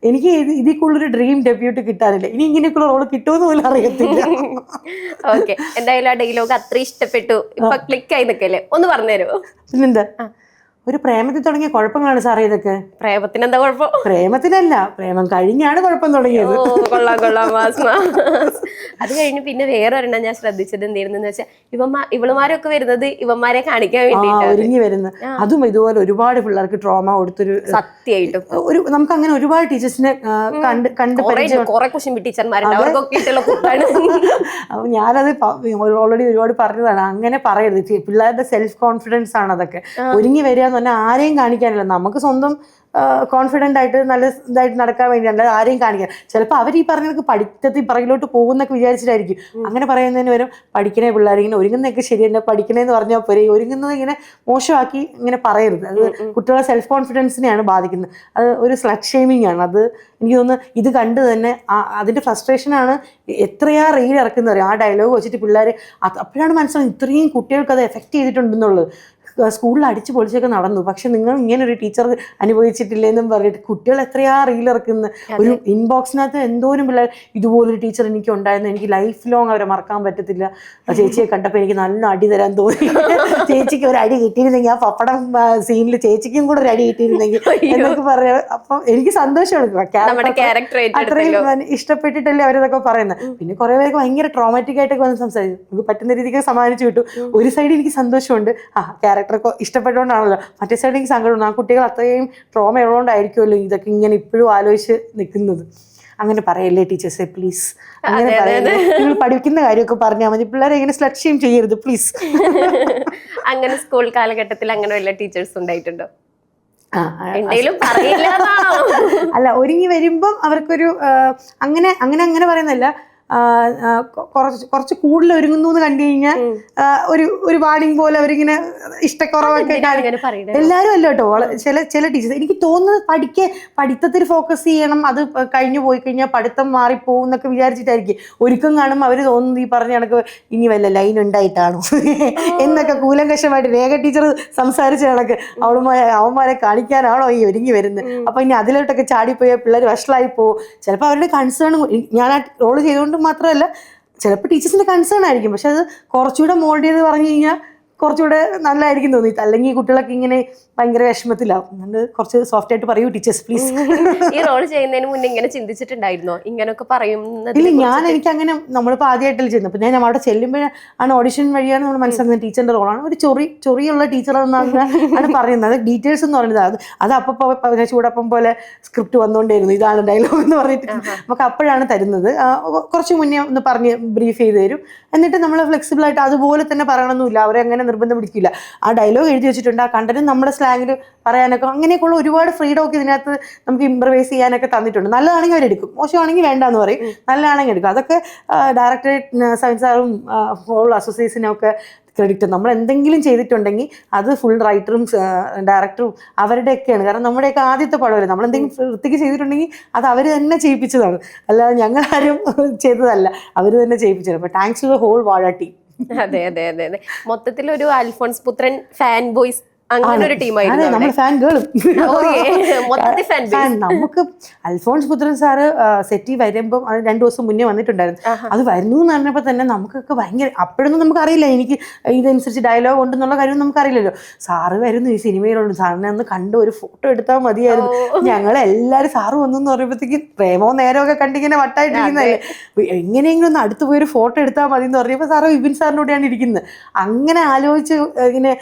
എനിക്ക് ഇതിക്കുള്ളൊരു ഡ്രീം ഡെബ്യൂട്ട് കിട്ടാനില്ല. ഇനി ഇങ്ങനെയൊക്കെയുള്ള റോള് കിട്ടുമെന്ന് പോലും അറിയത്തില്ല. ഓക്കെ, എന്തായാലും ആ ഡയലോഗ് അത്ര ഇഷ്ടപ്പെട്ടു, ഇപ്പൊ ക്ലിക്ക് ആയി നിൽക്കല്ലേ, ഒന്ന് പറഞ്ഞുതരുമോ? പിന്നെന്താ, ഒരു പ്രേമത്തിൽ തുടങ്ങിയ കുഴപ്പങ്ങളാണ് സാറേ ഇതൊക്കെ. പ്രേമത്തിന് എന്താ കുഴപ്പം? പ്രേമത്തിനല്ല, പ്രേമം കഴിഞ്ഞാണ് കുഴപ്പം തുടങ്ങിയത്. കൊള്ളാം. അത് കഴിഞ്ഞ് പിന്നെ വേറെ ഒരെണ്ണം ഞാൻ ശ്രദ്ധിച്ചത് എന്തായിരുന്നെന്ന് വെച്ചാൽ, ഇവളുമാരൊക്കെ വരുന്നത് ഇവന്മാരെ കാണിക്കാൻ വേണ്ടി ഒരുങ്ങി വരുന്നത്. അതും ഇതുപോലെ ഒരുപാട് പിള്ളേർക്ക് ട്രോമ കൊടുത്തൊരു, സത്യമായിട്ടും നമുക്ക് അങ്ങനെ ഒരുപാട് ടീച്ചേഴ്സിനെ കണ്ട് ടീച്ചർമാരുണ്ട്. അപ്പൊ ഞാനത് ഓൾറെഡി ഒരുപാട് പറഞ്ഞതാണ്, അങ്ങനെ പറയരുത്. പിള്ളേരുടെ സെൽഫ് കോൺഫിഡൻസ് ആണ് അതൊക്കെ. ഒരുങ്ങി വരിക എന്ന് പറഞ്ഞാൽ ആരെയും കാണിക്കാനില്ല, നമുക്ക് സ്വന്തം കോൺഫിഡൻ്റ് ആയിട്ട് നല്ല ഇതായിട്ട് നടക്കാൻ വേണ്ടിയല്ല ആരെയും കാണിക്കാൻ. ചിലപ്പോൾ അവർ ഈ പറഞ്ഞതൊക്കെ പഠിത്തത്തിൽ പിറകിലോട്ട് പോകുന്നൊക്കെ വിചാരിച്ചിട്ടായിരിക്കും അങ്ങനെ പറയുന്നതിന് വരും. പഠിക്കണേ പിള്ളേർ, ഇങ്ങനെ ഒരുങ്ങുന്നതൊക്കെ ശരിയല്ല, പഠിക്കണേന്ന് പറഞ്ഞാൽ പോരെ, ഒരുങ്ങുന്നത് ഇങ്ങനെ മോശമാക്കി ഇങ്ങനെ പറയരുത്. അത് കുട്ടികളുടെ സെൽഫ് കോൺഫിഡൻസിനെയാണ് ബാധിക്കുന്നത്. അത് ഒരു സ്ലട്ട് ഷെയ്മിങ് ആണ്. അത് എനിക്ക് തോന്നുന്നു ഇത് കണ്ട് തന്നെ അതിൻ്റെ ഫ്രസ്ട്രേഷനാണ് എത്രയാ റീൽ ഇറക്കുന്നത് അറിയാം. ആ ഡയലോഗ് വെച്ചിട്ട് പിള്ളേർ അപ്പോഴാണ് മനസ്സിലാവുന്നത് ഇത്രയും കുട്ടികൾക്ക് അത് എഫക്റ്റ് ചെയ്തിട്ടുണ്ടെന്നുള്ളത്. സ്കൂളിൽ അടിച്ചു പൊളിച്ചൊക്കെ നടന്നു, പക്ഷെ നിങ്ങൾ ഇങ്ങനെ ഒരു ടീച്ചർ അനുഭവിച്ചിട്ടില്ലെന്നും പറഞ്ഞിട്ട് കുട്ടികൾ എത്രയാ റീൽ ഇറക്കുന്നത്. ഒരു ഇൻബോക്സിനകത്ത് എന്തോരം പിള്ളേർ ഇതുപോലൊരു ടീച്ചർ എനിക്ക് ഉണ്ടായിരുന്നു, എനിക്ക് ലൈഫ് ലോങ് അവരെ മറക്കാൻ പറ്റത്തില്ല, ചേച്ചിയെ കണ്ടപ്പോൾ എനിക്ക് നല്ല അടി തരാൻ തോന്നി, ചേച്ചിക്ക് ഒരു അടി കിട്ടിയിരുന്നെങ്കിൽ ആ പപ്പടം സീനിൽ ചേച്ചിക്കും കൂടെ ഒരു അടി കിട്ടിയിരുന്നെങ്കിൽ എന്നൊക്കെ പറയാം. അപ്പം എനിക്ക് സന്തോഷമാണ്, അത്രയും ഇഷ്ടപ്പെട്ടിട്ടല്ലേ അവരതൊക്കെ പറയുന്നത്. പിന്നെ കുറെ പേർക്ക് ഭയങ്കര ട്രോമാറ്റിക് ആയിട്ടൊക്കെ വന്ന് സംസാരിച്ചു, നമുക്ക് പറ്റുന്ന രീതിക്ക് സമ്മാനിച്ചു കിട്ടും. ഒരു സൈഡ് എനിക്ക് സന്തോഷമുണ്ട്, ക്യാരക്ടറൊക്കെ ഇഷ്ടപ്പെട്ടുകൊണ്ടാണല്ലോ, മറ്റേ സൈഡ് എനിക്ക് സങ്കടമുണ്ട്. ആ കുട്ടികൾ അത്രയും ട്രോമ ഉള്ളതുകൊണ്ടായിരിക്കുമല്ലോ ഇതൊക്കെ ഇങ്ങനെ ഇപ്പോഴും ആലോചിച്ച് നിൽക്കുന്നത്. അങ്ങനെ പറയല്ലേ ടീച്ചേഴ്സെ, പ്ലീസ്. അങ്ങനെ പറയല്ലേ, നിങ്ങൾ പഠിക്കുന്ന കാര്യമൊക്കെ പറഞ്ഞാൽ മതി, പിള്ളേരെ ഇങ്ങനെ സ്ലട്ട് ഷെയിം ചെയ്യരുത് പ്ലീസ്. അങ്ങനെ സ്കൂൾ കാലഘട്ടത്തിൽ അങ്ങനെ വല്ല ടീച്ചേഴ്സ് ഉണ്ടായിട്ടുണ്ടോ? എന്തേലും പറയില്ല അല്ല, ഒരുങ്ങി വരുമ്പം അവർക്കൊരു അങ്ങനെ അങ്ങനെ അങ്ങനെ പറയുന്നല്ല, കുറച്ച് കൂടുതൽ ഒരുങ്ങുന്നു എന്ന് കണ്ടു കഴിഞ്ഞാൽ ഒരു വാണിംഗ് പോലെ അവരിങ്ങനെ ഇഷ്ടക്കുറവൊക്കെ എല്ലാവരും അല്ല കേട്ടോ. ചില ടീച്ചേഴ്സ് എനിക്ക് തോന്നുന്നത് പഠിത്തത്തിൽ ഫോക്കസ് ചെയ്യണം, അത് കഴിഞ്ഞു പോയി കഴിഞ്ഞാൽ പഠിത്തം മാറിപ്പോകും എന്നൊക്കെ വിചാരിച്ചിട്ടായിരിക്കും. ഒരുക്കം കാണുമ്പോൾ അവർ തോന്നുന്നത് ഈ പറഞ്ഞ കണക്ക് ഇനി വല്ല ലൈൻ ഉണ്ടായിട്ടാണോ എന്നൊക്കെ കൂലങ്കഷമായിട്ട് രേഖ ടീച്ചർ സംസാരിച്ച കണക്ക് അവന്മാരെ കാണിക്കാനാണോ ഈ ഒരുങ്ങി വരുന്നത്. അപ്പൊ ഇനി അതിലോട്ടൊക്കെ ചാടിപ്പോയാൽ പിള്ളേർ വഷളായി പോകും. ചിലപ്പോൾ അവരുടെ കൺസേൺ, ഞാൻ ആ റോള് ചെയ്തുകൊണ്ട് മാത്രമല്ല, ചിലപ്പോൾ ടീച്ചേഴ്സിന്റെ കൺസേൺ ആയിരിക്കും, പക്ഷെ അത് കുറച്ചുകൂടെ മോൾഡ് ചെയ്ത് പറഞ്ഞു കഴിഞ്ഞാൽ കുറച്ചുകൂടെ നല്ലതായിരിക്കും തോന്നി. അല്ലെങ്കിൽ കുട്ടികളൊക്കെ ഇങ്ങനെ ഭയങ്കര വിഷമത്തിലാവും. അതുകൊണ്ട് കുറച്ച് സോഫ്റ്റ് ആയിട്ട് പറയൂ ടീച്ചേഴ്സ് പ്ലീസ്. ഈ റോൾ ചെയ്യുന്നതിന് മുന്നേ ഇങ്ങനെ ചിന്തിച്ചിട്ടുണ്ടായിരുന്നോ ഇങ്ങനെയൊക്കെ പറയുന്നത്? ഇല്ല, എനിക്ക് അങ്ങനെ, നമ്മളിപ്പോൾ ആദ്യമായിട്ടല്ലേ ചെയ്യുന്നത്. പിന്നെ ഞാൻ അവിടെ ചെല്ലുമ്പോഴാണ് ഓഡിഷൻ വഴിയാണ് നമ്മൾ മനസ്സിലാക്കുന്നത് ടീച്ചറിന്റെ റോളാണ്. ഒരു ചൊറിയുള്ള ടീച്ചർ എന്നാണ് പറയുന്നത്. അത് ഡീറ്റെയിൽസ് എന്ന് പറയുന്നത് അത് അപ്പോൾ ചൂടപ്പം പോലെ സ്ക്രിപ്റ്റ് വന്നുകൊണ്ടേയിരുന്നു, ഇതാണ് ഡയലോഗ് എന്ന് പറഞ്ഞിട്ട് നമുക്ക് അപ്പോഴാണ് തരുന്നത്. കുറച്ച് മുന്നേ ഒന്ന് പറഞ്ഞ് ബ്രീഫ് ചെയ്ത് തരും. എന്നിട്ട് നമ്മൾ ഫ്ലെക്സിബിൾ ആയിട്ട് അതുപോലെ തന്നെ പറയണമെന്നില്ല, അവരെ അങ്ങനെ നിർബന്ധം പിടിക്കില്ല. ആ ഡയലോഗ് എഴുതി വെച്ചിട്ടുണ്ട്, ആ കണ്ടന്റ് നമ്മുടെ സ്ലാങ്ങിൽ പറയാനൊക്കെ അങ്ങനെയൊക്കെയുള്ള ഒരുപാട് ഫ്രീഡം ഒക്കെ ഇതിനകത്ത് നമുക്ക് ഇംപ്രവൈസ് ചെയ്യാനൊക്കെ തന്നിട്ടുണ്ട്. നല്ലതാണെങ്കിൽ അവരെടുക്കും, മോശമാണെങ്കിൽ വേണ്ടാന്ന് പറയും, നല്ലതാണെങ്കിൽ എടുക്കും. അതൊക്കെ ഡയറക്ടറേറ്റ് സയൻസ് സാറും ഹോൾ അസോസിയേഷനും ഒക്കെ ക്രെഡിറ്റ്. നമ്മൾ എന്തെങ്കിലും ചെയ്തിട്ടുണ്ടെങ്കിൽ അത് ഫുൾ റൈറ്ററും ഡയറക്ടറും അവരുടെയൊക്കെയാണ്. കാരണം നമ്മുടെയൊക്കെ ആദ്യത്തെ പടമല്ലേ, നമ്മൾ എന്തെങ്കിലും വൃത്തിക്ക് ചെയ്തിട്ടുണ്ടെങ്കിൽ അത് അവർ തന്നെ ചെയ്യിപ്പിച്ചതാണ്, അല്ലാതെ ഞങ്ങളാരും ചെയ്തതല്ല, അവർ തന്നെ ചെയ്യിപ്പിച്ചത്. അപ്പോൾ താങ്ക്സ് ടു ദ ഹോൾ വാഴ ടീം. അതെ അതെ അതെ അതെ, മൊത്തത്തിലൊരു അൽഫോൺസ് പുത്രൻ ഫാൻ ബോയ്സ് അങ്ങനെ ഒരു ടീമായിരുന്നു. നമ്മൾ ഫാൻ ഗേളും. നമുക്ക് അൽഫോൺസ് പുത്രൻ സാറ് സെറ്റിൽ വരുമ്പം 2 ദിവസം മുന്നേ വന്നിട്ടുണ്ടായിരുന്നു. അത് വരുന്നു എന്ന് പറഞ്ഞപ്പോൾ തന്നെ നമുക്കൊക്കെ ഭയങ്കര, അപ്പോഴൊന്നും നമുക്കറിയില്ല എനിക്ക് ഇതനുസരിച്ച് ഡയലോഗ് ഉണ്ടെന്നുള്ള കാര്യം നമുക്കറിയില്ലല്ലോ. സാറ് വരുന്നു, ഈ സിനിമയിലുണ്ട്, സാറിനെ ഒന്ന് കണ്ട് ഒരു ഫോട്ടോ എടുത്താൽ മതിയായിരുന്നു. ഞങ്ങളെല്ലാവരും സാറ് വന്നു എന്ന് പറയുമ്പോഴത്തേക്ക് പ്രേമവും നേരമൊക്കെ കണ്ടിങ്ങനെ വട്ടായിട്ടിരിക്കുന്നതല്ലേ, എങ്ങനെയെങ്കിലും ഒന്ന് അടുത്ത് പോയി ഒരു ഫോട്ടോ എടുത്താൽ മതി എന്ന് പറഞ്ഞപ്പോൾ സാറ് വിപിൻ സാറിനോടെയാണ് ഇരിക്കുന്നത്. അങ്ങനെ ആലോചിച്ച് ഇങ്ങനെ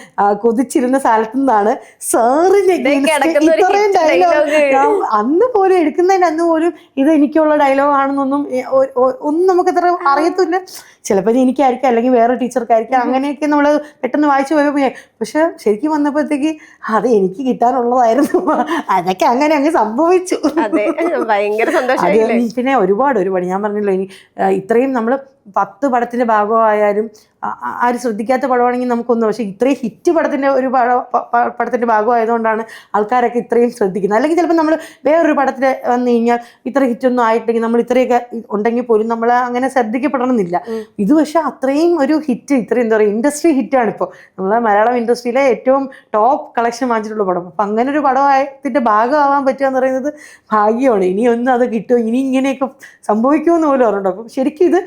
കൊതിച്ചിരുന്ന സ്ഥലത്തു നിന്നാണ് സാറിന്റെ ഇത്രയും ഡയലോഗ്. അന്ന് പോലും എടുക്കുന്നതിന് അന്ന് പോലും ഇത് എനിക്കുള്ള ഡയലോഗ് ആണെന്നൊന്നും ഒന്നും നമുക്കത്ര അറിയത്തില്ല. ചിലപ്പോൾ എനിക്കായിരിക്കും, അല്ലെങ്കിൽ വേറെ ടീച്ചർക്കായിരിക്കും, അങ്ങനെയൊക്കെ നമ്മൾ പെട്ടെന്ന് വായിച്ചു പോയപ്പോൾ. പക്ഷെ ശരിക്കും വന്നപ്പോഴത്തേക്ക് അത് എനിക്ക് കിട്ടാനുള്ളതായിരുന്നു. അതൊക്കെ അങ്ങനെ അങ്ങ് സംഭവിച്ചു. ഭയങ്കര സന്തോഷം. പിന്നെ ഒരുപാട് ഞാൻ പറഞ്ഞല്ലോ, ഇനി ഇത്രയും നമ്മൾ 10 പടത്തിന്റെ ഭാഗമായാലും ആരും ശ്രദ്ധിക്കാത്ത പടമാണെങ്കിൽ നമുക്കൊന്നും, പക്ഷെ ഇത്രയും ഹിറ്റ് പടത്തിന്റെ ഒരു പടത്തിന്റെ ഭാഗമായതുകൊണ്ടാണ് ആൾക്കാരൊക്കെ ഇത്രയും ശ്രദ്ധിക്കുന്നത്. അല്ലെങ്കിൽ ചിലപ്പോൾ നമ്മൾ വേറൊരു പടത്തിൽ വന്നു കഴിഞ്ഞാൽ ഇത്ര ഹിറ്റൊന്നും ആയിട്ടെങ്കിൽ നമ്മൾ ഇത്രയൊക്കെ ഉണ്ടെങ്കിൽ പോലും നമ്മൾ അങ്ങനെ ശ്രദ്ധിക്കപ്പെടണമെന്നില്ല. ഇത് പക്ഷെ അത്രയും ഒരു ഹിറ്റ്, ഇത്രയും എന്താ പറയുക, ഇൻഡസ്ട്രി ഹിറ്റാണ് ഇപ്പോൾ നമ്മളെ മലയാളം ഇൻഡസ്ട്രിയിലെ ഏറ്റവും ടോപ്പ് കളക്ഷൻ വാങ്ങിച്ചിട്ടുള്ള പടം. അപ്പം അങ്ങനെ ഒരു പടത്തിന്റെ ഭാഗമാവാൻ പറ്റുക എന്ന് പറയുന്നത് ഭാഗ്യമാണ്. ഇനിയൊന്നും അത് കിട്ടുമോ, ഇനി ഇങ്ങനെയൊക്കെ സംഭവിക്കുമെന്ന് പോലും ഓർമ്മയുണ്ട്. അപ്പം ശരിക്കും ഇത്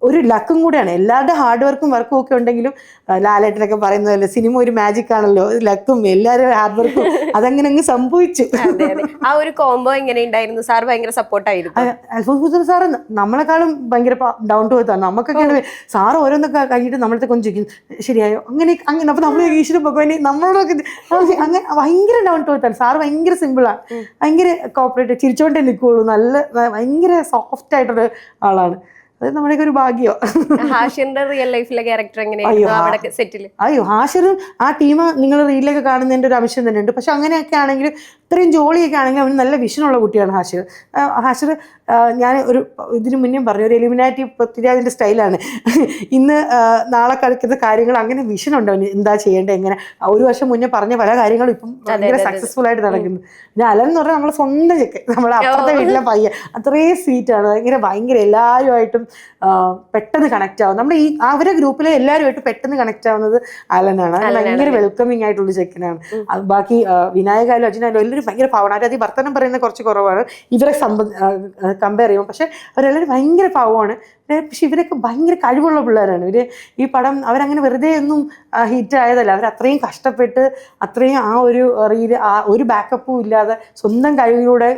ഒരു ലക്കും കൂടെയാണ്. എല്ലാവരുടെ ഹാർഡ് വർക്കും ഒക്കെ ഉണ്ടെങ്കിലും ലാലേട്ടനൊക്കെ പറയുന്നതല്ലേ, സിനിമ ഒരു മാജിക് ആണല്ലോ, ലക്കും എല്ലാവരും ഹാർഡ് വർക്കും അതങ്ങനെ അങ്ങ് സംഭവിച്ചു. ആ ഒരു കോംബോ എങ്ങനെ ഉണ്ടായിരുന്നു? സാർ ഭയങ്കര സപ്പോർട്ടായിരുന്നു. അൽഫോൺസ് പുത്രൻ സാറ് നമ്മളെക്കാളും ഭയങ്കര ഡൗൺ ടു എർത്ത് ആണ്. നമുക്കൊക്കെയാണ് സാറ് ഓരോന്നൊക്കെ കഴിഞ്ഞിട്ട് നമ്മളത്തെ കൊണ്ട് ചോദിക്കും ശരിയായോ അങ്ങനെ. അപ്പൊ നമ്മൾ ഈശ്വര ഭഗവാനെ നമ്മളോടൊക്കെ അങ്ങനെ ഭയങ്കര ഡൗൺ ടു എർത്ത് ആണ് സാറ്. ഭയങ്കര സിമ്പിളാണ്, ഭയങ്കര കോപ്പറേറ്റ്, ചിരിച്ചോണ്ടേ നിൽക്കുള്ളൂ, നല്ല ഭയങ്കര സോഫ്റ്റ് ആയിട്ടുള്ള ആളാണ്. അത് നമ്മുടെയൊക്കെ ഒരു ഭാഗ്യമാണ്. ഹാഷിറിന്റെ റിയൽ ലൈഫിലെ ക്യാരക്ടർ എങ്ങനെയായിരുന്നു സെറ്റില്? അയ്യോ, ഹാഷിറും ആ ടീം നിങ്ങൾ റീലൊക്കെ കാണുന്നതിന്റെ ഒരു അംശം തന്നെ ഉണ്ട്. പക്ഷെ അങ്ങനെയൊക്കെ ആണെങ്കിലും ഇത്രയും ജോളിയൊക്കെ ആണെങ്കിലും അവന് നല്ല വിഷനുള്ള കുട്ടിയാണ് ഹാഷിർ. ഞാൻ ഇതിനു മുന്നേ പറഞ്ഞു, ഒരു എലിമിനാറ്റി പൃഥ്വിരാജിന്റെ സ്റ്റൈലാണ്. ഇന്ന് നാളെ കളിക്കുന്ന കാര്യങ്ങൾ അങ്ങനെ വിഷനുണ്ട് അവന്, എന്താ ചെയ്യേണ്ടത്, എങ്ങനെ. 1 വർഷം മുന്നേ പറഞ്ഞ പല കാര്യങ്ങളും ഇപ്പം ഭയങ്കര സക്സസ്ഫുൾ ആയിട്ട് നടക്കുന്നു. പിന്നെ അലൻ എന്ന് പറഞ്ഞാൽ നമ്മളെ സ്വന്തം ചെക്കൻ, നമ്മളെ അപ്പുറത്തെ വീട്ടിലെ പയ്യൻ, അത്രയും സ്വീറ്റാണ്. ഭയങ്കര എല്ലാവരുമായിട്ടും പെട്ടെന്ന് കണക്ട് ആവും. നമ്മുടെ അവരെ ഗ്രൂപ്പിലെ എല്ലാവരുമായിട്ട് പെട്ടെന്ന് കണക്ട് ആവുന്നത് അലനാണ്. ഭയങ്കര വെൽക്കമിങ് ആയിട്ടുള്ള ചെക്കനാണ്. ബാക്കി വിനായകായാലും അർജുനായാലും എല്ലാവരും ഭയങ്കര പാവമാണ്. അത് ഈ വർത്തമാനം പറയുന്നത് കുറച്ച് കുറവാണ് ഇവരെ കമ്പയർ ചെയ്യുമ്പോൾ. പക്ഷെ അവരെല്ലാവരും ഭയങ്കര പാവമാണ്. പക്ഷെ ഇവരൊക്കെ ഭയങ്കര കഴിവുള്ള പിള്ളേരാണ്. ഈ പടം അവരങ്ങനെ വെറുതെ ഒന്നും ഹിറ്റ് ആയതല്ല, അവരത്രയും കഷ്ടപ്പെട്ട് അത്രയും ആ ഒരു ഒരു ബാക്കപ്പും ഇല്ലാതെ സ്വന്തം കഴിവിലൂടെ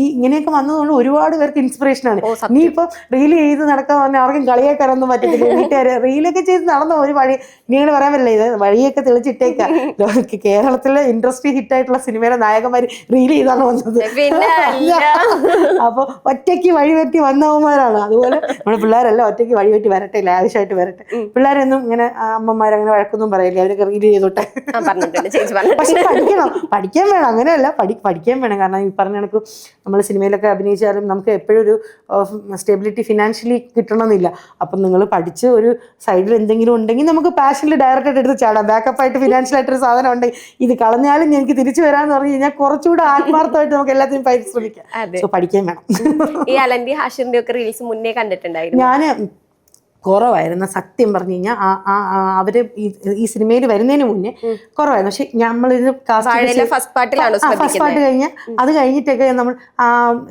ഇങ്ങനെയൊക്കെ വന്നതുകൊണ്ട് ഒരുപാട് പേർക്ക് ഇൻസ്പിറേഷനാണ്. ഇനിയിപ്പോൾ റീൽ ചെയ്ത് നടക്കാൻ പറഞ്ഞാൽ ആർക്കും കളിയാക്കാനൊന്നും പറ്റത്തില്ല. വീട്ടുകാർ റീലൊക്കെ ചെയ്ത് നടന്ന ഒരു വഴി ഇങ്ങനെ പറയാൻ പറ്റില്ല, ഇത് വഴിയൊക്കെ തെളിച്ചിട്ടേക്കാം. കേരളത്തിലെ ഇൻഡസ്ട്രി ഹിറ്റായിട്ടുള്ള സിനിമയിലെ നായകന്മാർ റീൽ ചെയ്താണ് വന്നത്. അപ്പോൾ ഒറ്റയ്ക്ക് വഴി പറ്റി വന്നവന്മാരാണ്. അതുപോലെ നമ്മുടെ പിള്ളേരെല്ലാം ഒറ്റയ്ക്ക് വഴി വെട്ടി വരട്ടെ, ലാവിഷായിട്ട് വരട്ടെ. പിള്ളേരൊന്നും ഇങ്ങനെ അമ്മമാരങ്ങനെ വഴക്കൊന്നും പറയില്ല, അവരൊക്കെ റീഡ് ചെയ്തോട്ടെ. പക്ഷെ പഠിക്കാൻ വേണം, അങ്ങനെയല്ല, പഠിക്കാൻ വേണം. കാരണം ഈ പറഞ്ഞ കണക്ക് നമ്മൾ സിനിമയിലൊക്കെ അഭിനയിച്ചാലും നമുക്ക് എപ്പോഴും ഒരു സ്റ്റെബിലിറ്റി ഫിനാൻഷ്യലി കിട്ടണമെന്നില്ല. അപ്പം നിങ്ങൾ പഠിച്ച് ഒരു സൈഡിൽ എന്തെങ്കിലും ഉണ്ടെങ്കിൽ നമുക്ക് പാഷനിൽ ഡയറക്റ്റായിട്ട് എടുത്ത് ചാടാം. ബാക്കപ്പ് ആയിട്ട് ഫിനാൻഷ്യലായിട്ടൊരു സാധനം ഉണ്ടെങ്കിൽ ഇത് കളഞ്ഞാലും എനിക്ക് തിരിച്ചു വരാമെന്ന് പറഞ്ഞു കഴിഞ്ഞാൽ കുറച്ചുകൂടെ ആത്മാർത്ഥമായിട്ട് നമുക്ക് എല്ലാത്തിനും പരിശ്രമിക്കാം. സോ പഠിക്കാൻ വേണം. ഈ അലന്റെ ഹാഷിറിന്റെ ഒക്കെ റീൽസ് മുന്നേ കണ്ടിട്ടുണ്ടായിരുന്നു. ഞാൻ കുറവായിരുന്നു സത്യം പറഞ്ഞു കഴിഞ്ഞാൽ. അവര് ഈ സിനിമയിൽ വരുന്നതിന് മുന്നേ കുറവായിരുന്നു. പക്ഷെ നമ്മളിത് ഫസ്റ്റ് പാർട്ട് കഴിഞ്ഞ് അത് കഴിഞ്ഞിട്ടൊക്കെ നമ്മൾ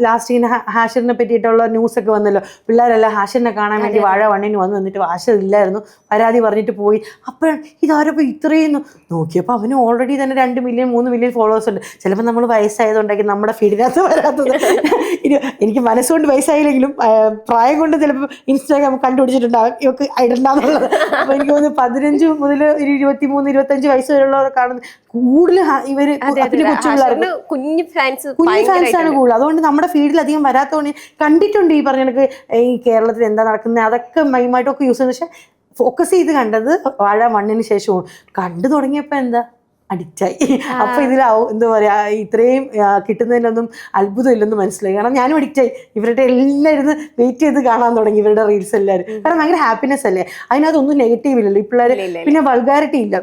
ലാസ്റ്റ് ഇങ്ങനെ ഹാഷിറിനെ പറ്റിയിട്ടുള്ള ന്യൂസ് ഒക്കെ വന്നല്ലോ. പിള്ളേരെല്ലാം ഹാഷിറിനെ കാണാൻ വേണ്ടി വാഴ 1 വന്നിട്ട് ഹാഷിർ ഇല്ലായിരുന്നു, പരാതി പറഞ്ഞിട്ട് പോയി. അപ്പോഴാണ് ഇതാരപ്പോൾ ഇത്രയും നോക്കിയപ്പോൾ അവന് ഓൾറെഡി തന്നെ 2 മില്യൺ 3 മില്യൺ ഫോളോവേഴ്സ് ഉണ്ട്. ചിലപ്പോൾ നമ്മൾ വയസ്സായതുകൊണ്ടായിരിക്കും നമ്മുടെ ഫീഡിനകത്ത് വരാത്തത്. എനിക്ക് മനസ്സുകൊണ്ട് വയസ്സായില്ലെങ്കിലും പ്രായം കൊണ്ട് ചിലപ്പോൾ ഇൻസ്റ്റാഗ്രാം കണ്ടുപിടിച്ചിട്ടുണ്ട് ഇവക്ക് ഇടണ്ടെന്നുള്ളത്. അപ്പൊ എനിക്ക് തോന്നുന്നു 15 മുതൽ 23, 25 വയസ്സ് വരെയുള്ളവരെ കാണുന്നത് കൂടുതൽ ഇവര് കുഞ്ഞു ഫാൻസ് ആണ് കൂടുതൽ. അതുകൊണ്ട് നമ്മുടെ ഫീൽഡിൽ അധികം വരാത്തതുകൊണ്ട് കണ്ടിട്ടുണ്ട് ഈ പറഞ്ഞ കണക്ക് ഈ കേരളത്തിൽ എന്താ നടക്കുന്നത് അതൊക്കെ മൈമായിട്ടൊക്കെ യൂസ് ചെയ്യുന്നത്. പക്ഷെ ഫോക്കസ് ചെയ്ത് കണ്ടത് വാഴ 1 ശേഷവും. കണ്ടു തുടങ്ങിയപ്പോ എന്താ അഡിക്റ്റായി. അപ്പൊ ഇതിലാവും എന്താ പറയാ, ഇത്രയും കിട്ടുന്നതിലൊന്നും അത്ഭുതം ഇല്ലെന്ന് മനസ്സിലായി. കാരണം ഞാനും അഡിക്റ്റായി. ഇവരുടെ എല്ലാം ഇരുന്ന് വെയിറ്റ് ചെയ്ത് കാണാൻ തുടങ്ങി ഇവരുടെ റീൽസ് എല്ലാവരും. കാരണം ഭയങ്കര ഹാപ്പിനെസ് അല്ലേ, അതിനകത്തൊന്നും നെഗറ്റീവ് ഇല്ലല്ലോ ഈ പിള്ളേർ. പിന്നെ വൾഗാരിറ്റി ഇല്ല.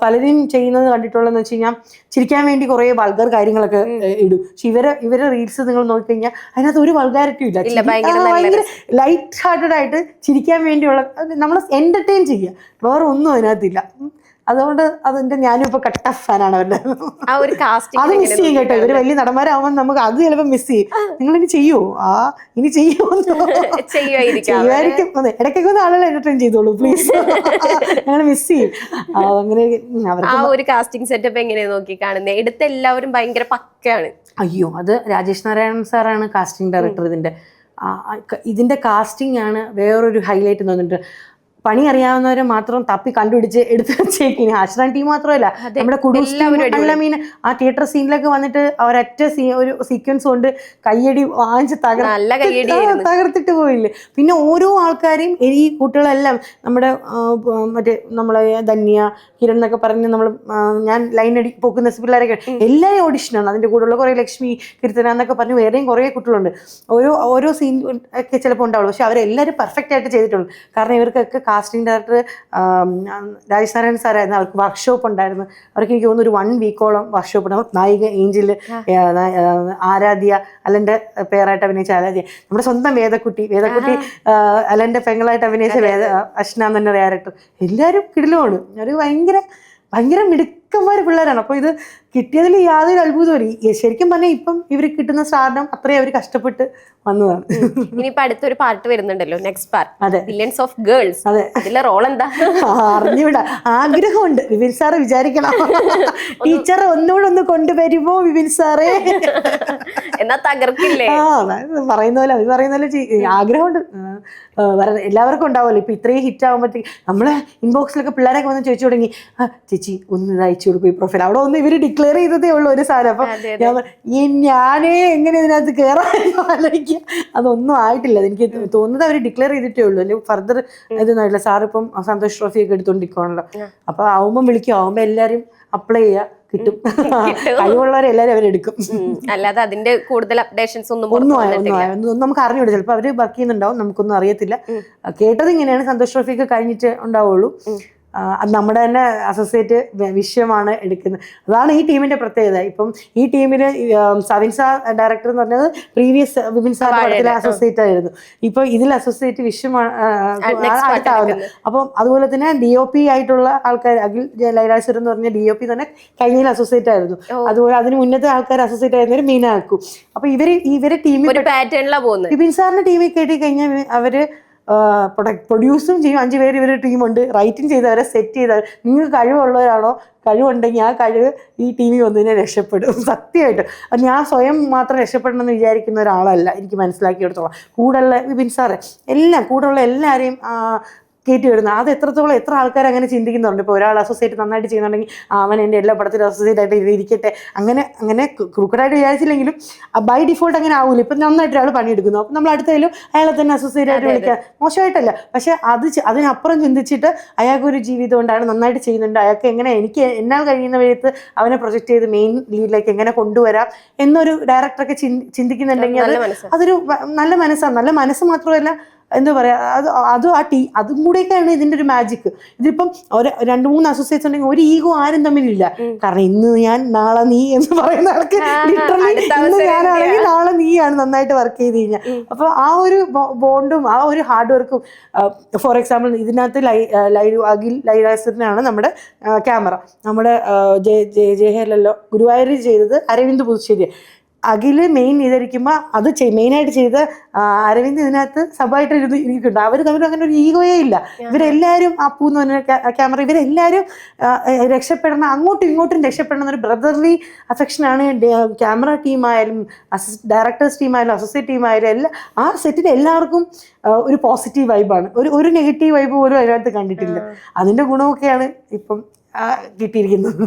പലരും ചെയ്യുന്നത് കണ്ടിട്ടുള്ളതെന്ന് വെച്ച് കഴിഞ്ഞാൽ ചിരിക്കാൻ വേണ്ടി കുറേ വൾഗർ കാര്യങ്ങളൊക്കെ ഇടും. പക്ഷെ ഇവരെ റീൽസ് നിങ്ങൾ നോക്കിക്കഴിഞ്ഞാൽ അതിനകത്ത് ഒരു വൾഗാരിറ്റിയും ഇല്ല. ഭയങ്കര ലൈറ്റ് ഹാർട്ടഡ് ആയിട്ട് ചിരിക്കാൻ വേണ്ടിയുള്ള നമ്മൾ എന്റർടൈൻ ചെയ്യുക, വേറെ ഒന്നും അതിനകത്തില്ല. അതുകൊണ്ട് അതിന്റെ ഞാനും ഇപ്പൊ കട്ട ഫാനാണ് അവരുടെ. അത് മിസ് ചെയ്യും കേട്ടോ. ഇവര് വലിയ നടന്മാരാകുമ്പോൾ നമുക്ക് അത് ചിലപ്പോൾ മിസ് ചെയ്യും. നിങ്ങൾ ഇനി ചെയ്യോ ഇനി ചെയ്യുമായിരിക്കും. അതെ, ഇടയ്ക്കൊക്കെ ഒന്ന് ആളുകൾ എന്റർടൈൻ ചെയ്തോളൂ പ്ലീസ്. ഞങ്ങൾ മിസ് ചെയ്യും അങ്ങനെ. ആ ഒരു കാസ്റ്റിംഗ് സെറ്റപ്പ് എങ്ങനെയാ നോക്കി കാണുന്നത്? എടുത്ത എല്ലാവരും ഭയങ്കര പക്കയാണ്. അയ്യോ, അത് രാജേഷ് നാരായണൻ സാറാണ് കാസ്റ്റിംഗ് ഡയറക്ടർ. ഇതിന്റെ കാസ്റ്റിംഗ് ആണ് വേറൊരു ഹൈലൈറ്റ് തോന്നിട്ട്. പണി അറിയാവുന്നവരെ മാത്രം തപ്പി കണ്ടുപിടിച്ച് എടുത്ത് വെച്ചേക്കിനി. ആശ്രാൻ ടീം മാത്രമല്ല, നമ്മുടെ കുടുംബ മീൻ ആ തിയേറ്റർ സീനിലൊക്കെ വന്നിട്ട് ഒരൊറ്റ ഒരു സീക്വൻസ് കൊണ്ട് കയ്യടി വാങ്ങിച്ച് തകർത്തിട്ട് പോയില്ലേ. പിന്നെ ഓരോ ആൾക്കാരെയും ഈ കുട്ടികളെല്ലാം നമ്മുടെ നമ്മളെ ധന്യ, കിരൺ എന്നൊക്കെ പറഞ്ഞ് ഞാൻ ലൈൻ പോക്കുന്ന പിള്ളേരൊക്കെ എല്ലാവരും ഓഡിഷനാണ്. അതിൻ്റെ കൂടെയുള്ള കുറേ ലക്ഷ്മി, കീർത്തന എന്നൊക്കെ പറഞ്ഞ് വേറെയും കുറേ കുട്ടികളുണ്ട്. ഓരോ സീൻ ഒക്കെ ചിലപ്പോൾ ഉണ്ടാവുള്ളൂ. പക്ഷെ അവരെല്ലാവരും പെർഫെക്റ്റ് ആയിട്ട് ചെയ്തിട്ടുള്ളൂ. കാരണം ഇവർക്കൊക്കെ കാസ്റ്റിംഗ് ഡയറക്ടർ രാജേഷ് നാരായണൻ സാറായിരുന്നു. അവർക്ക് വർക്ക്ഷോപ്പ് ഉണ്ടായിരുന്നു. അവർക്ക് എനിക്ക് തോന്നുന്നു ഒരു 1 വീക്കോളം വർക്ക്ഷോപ്പ് ഉണ്ടാവും. നായിക ഏഞ്ചൽ, ആരാധ്യ, അലന്റെ പേരായിട്ട് അഭിനയിച്ച ആരാധ്യ, നമ്മുടെ സ്വന്തം വേദക്കുട്ടി അലന്റെ പെങ്ങളായിട്ട് അഭിനയിച്ച അശ്ന എന്ന ഡയറക്ടർ, എല്ലാവരും കിടിലുമാണ്. ഒരു ഭയങ്കര മിടുക്കന്മാർ പിള്ളേരാണ്. അപ്പോൾ ഇത് കിട്ടിയതിൽ യാതൊരു അത്ഭുതമില്ല. ശരിക്കും പറഞ്ഞാൽ ഇപ്പം ഇവർ കിട്ടുന്ന സ്റ്റാർഡം അത്രയും അവർ കഷ്ടപ്പെട്ട് വന്നതാണ്. ഇനിയിപ്പോ അടുത്തൊരു പാർട്ട് വരുന്നുണ്ടല്ലോ, നെക്സ്റ്റ് പാർട്ട്. അതെ, ബില്യൺസ് ഓഫ് ഗേൾസ്. അതെ, അതിലെ റോൾ എന്താ അറിഞ്ഞൂടാ. ആഗ്രഹമുണ്ട്. വിപിൻ സാറ് വിചാരിക്കണം, ടീച്ചർ ഒന്നുകൂടെ കൊണ്ടുവരുമോ വിപിൻ സാറേ, എന്നാ തകർക്കില്ലേ. പറയുന്ന പോലെ ആഗ്രഹമുണ്ട്. എല്ലാവർക്കും ഉണ്ടാവുമല്ലോ. ഇപ്പൊ ഇത്രയും ഹിറ്റ് ആകുമ്പോഴത്തേക്ക് നമ്മളെ ഇൻബോക്സിലൊക്കെ പിള്ളേരൊക്കെ വന്ന് ചോദിച്ചു തുടങ്ങി, ചേച്ചി ഒന്ന് അയച്ചു കൊടുക്കും ഈ പ്രൊഫൈൽ. അവിടെ ഒന്ന് ഇവര് ഡിക്ലെയർ ചെയ്തതേ ഉള്ളൂ ഒരു സാധനം. അപ്പൊ ഞാനേ എങ്ങനെ ഇതിനകത്ത് കയറാൻ ആലോചിക്കുക. അതൊന്നും ആയിട്ടില്ല. എനിക്ക് തോന്നുന്നത് അവർ ഡിക്ലെയർ ചെയ്തിട്ടേ ഉള്ളൂ. അല്ലെങ്കിൽ ഫർദർ ഇതൊന്നുമില്ല. സാറിപ്പം സന്തോഷ് ട്രോഫി ഒക്കെ എടുത്തോണ്ടിരിക്കുകയാണല്ലോ. അപ്പൊ ആവുമ്പം വിളിക്കും. ആവുമ്പോ എല്ലാരും അപ്ലൈ ചെയ്യുക, കിട്ടും. കഴിവുള്ളവരെല്ലാരും അവരെടുക്കും. അല്ലാതെ അതിന്റെ കൂടുതൽ അപ്ഡേഷൻസ് ഒന്നും നമുക്ക് അറിഞ്ഞൂടെ. ചിലപ്പോൾ അവര് വർക്ക് ചെയ്യുന്നുണ്ടാവും, നമുക്കൊന്നും അറിയത്തില്ല. കേട്ടത് ഇങ്ങനെയാണ്. സന്തോഷ് ട്രോഫി ഒക്കെ കഴിഞ്ഞിട്ട് ഉണ്ടാവുള്ളൂ. അത് നമ്മുടെ തന്നെ അസോസിയേറ്റ് വിശ്വമാണ് എടുക്കുന്നത്. അതാണ് ഈ ടീമിന്റെ പ്രത്യേകത. ഇപ്പം ഈ ടീമിന് സവിൻ സാർ ഡയറക്ടർ എന്ന് പറഞ്ഞത് പ്രീവിയസ് വിപിൻ സാർ പടത്തിലെ അസോസിയേറ്റ് ആയിരുന്നു. ഇപ്പൊ ഇതിൽ അസോസിയേറ്റ് വിശ്വമാണ് അടുത്താവുന്നത്. അപ്പം അതുപോലെ തന്നെ DOP ആയിട്ടുള്ള ആൾക്കാർ അഖിൽ ലൈലാസുർ എന്ന് പറഞ്ഞ DOP തന്നെ കഴിഞ്ഞ അസോസിയേറ്റ് ആയിരുന്നു. അതുപോലെ അതിന് മുന്നത്തെ ആൾക്കാർ അസോസിയേറ്റ് ആയിരുന്നവർ മീനാക്കും. അപ്പൊ ഇവരെ ടീമിൽ വിപിൻ സാറിന്റെ ടീമിൽ കേട്ടി കഴിഞ്ഞാൽ അവര് പ്രൊഡ്യൂസും ചെയ്യും. 5 പേര് ഇവരുടെ ടീമുണ്ട്. റൈറ്റിംഗ് ചെയ്തവരെ സെറ്റ് ചെയ്തവർ. നിങ്ങൾക്ക് കഴിവുള്ളവരാണോ, കഴിവുണ്ടെങ്കിൽ ആ കഴിവ് ഈ ടീമിൽ വന്നതിനെ രക്ഷപ്പെടും. സത്യമായിട്ട് ഞാൻ സ്വയം മാത്രം രക്ഷപ്പെടണമെന്ന് വിചാരിക്കുന്ന ഒരാളല്ല. എനിക്ക് മനസ്സിലാക്കിയെടുത്തോളാം. കൂടെയുള്ള വിപിൻ സാറ് കൂടെയുള്ള എല്ലാവരെയും കയറ്റി വരുന്നത്. അത് എത്രത്തോളം എത്ര ആൾക്കാർ അങ്ങനെ ചിന്തിക്കുന്നുണ്ട്. ഇപ്പോൾ ഒരാൾ അസോസിയേറ്റ് നന്നായിട്ട് ചെയ്യുന്നുണ്ടെങ്കിൽ അവൻ എൻ്റെ എല്ലാ പടത്തിലും അസോസിയേറ്റ് ആയിട്ട് ഇരിക്കട്ടെ, അങ്ങനെ ക്രൂക്കഡായിട്ട് വിചാരിച്ചില്ലെങ്കിലും ബൈ ഡിഫോൾട്ട് അങ്ങനെ ആവില്ല. ഇപ്പം നന്നായിട്ട് ഒരാൾ പണിയെടുക്കുന്നു, അപ്പം നമ്മൾ അടുത്തായാലും അയാളെ തന്നെ അസോസിയേറ്റ് ആയിട്ട് വിളിക്കുക, മോശമായിട്ടല്ല. പക്ഷെ അതിനപ്പുറം ചിന്തിച്ചിട്ട് അയാൾക്കൊരു ജീവിതം കൊണ്ടാണ്, നന്നായിട്ട് ചെയ്യുന്നുണ്ട്, അയാൾക്ക് എങ്ങനെ എന്നാൽ കഴിയുന്ന വിധത്ത് അവനെ പ്രൊജക്ട് ചെയ്ത് മെയിൻ ലീഡിലേക്ക് എങ്ങനെ കൊണ്ടുവരാം എന്നൊരു ഡയറക്ടറൊക്കെ ചിന്തിക്കുന്നുണ്ടെങ്കിൽ അതൊരു നല്ല മനസ്സാണ്. നല്ല മനസ്സ് മാത്രമല്ല, എന്താ പറയാ, അതും കൂടെയൊക്കെയാണ് ഇതിന്റെ ഒരു മാജിക്. ഇതിപ്പം 2-3 അസോസിയേറ്റ്സ് ഉണ്ടെങ്കിൽ ഒരു ഈഗോ ആരും തമ്മിലില്ല. കാരണം ഇന്ന് ഞാൻ നാളെ നീ എന്ന് പറയുന്ന ആൾക്ക് ലിറ്ററലി ഇന്ന് ഞാനാണെങ്കിൽ നാളെ നീയാണ് നന്നായിട്ട് വർക്ക് ചെയ്ത് കഴിഞ്ഞാൽ. അപ്പൊ ആ ഒരു ബോണ്ടും ആ ഒരു ഹാർഡ് വർക്കും, ഫോർ എക്സാമ്പിൾ ഇതിനകത്ത് അഖിൽ ലൈലാസറിനാണ് നമ്മുടെ ക്യാമറ, നമ്മുടെ ജയഹേലല്ലോ ഗുരുവായൂരിൽ ചെയ്തത് അരവിന്ദ് പുതുശ്ശേരി. അഖില് മെയിൻ ചെയ്തിരിക്കുമ്പോൾ അത് മെയിനായിട്ട് ചെയ്ത് അരവിന്ദ് ഇതിനകത്ത് സബായിട്ട് ഇരിക്കുന്നുണ്ട്. അവർ തമ്മിൽ അങ്ങനെ ഒരു ഈഗോയേ ഇല്ല. ഇവരെല്ലാവരും അപ്പു എന്ന് പറഞ്ഞ ക്യാമറ, ഇവരെല്ലാവരും രക്ഷപ്പെടണം, അങ്ങോട്ടും ഇങ്ങോട്ടും രക്ഷപ്പെടണം എന്നൊരു ബ്രദർലി അഫെക്ഷനാണ്. ക്യാമറ ടീമായാലും ഡയറക്ടേഴ്സ് ടീമായാലും അസോസിയേറ്റ് ടീമായാലും എല്ലാം ആ സെറ്റിൽ എല്ലാവർക്കും ഒരു പോസിറ്റീവ് വൈബാണ്. ഒരു നെഗറ്റീവ് വൈബ് പോലും അതിനകത്ത് കണ്ടിട്ടില്ല. അതിന്റെ ഗുണമൊക്കെയാണ് ഇപ്പം കിട്ടിയിരിക്കുന്നത്.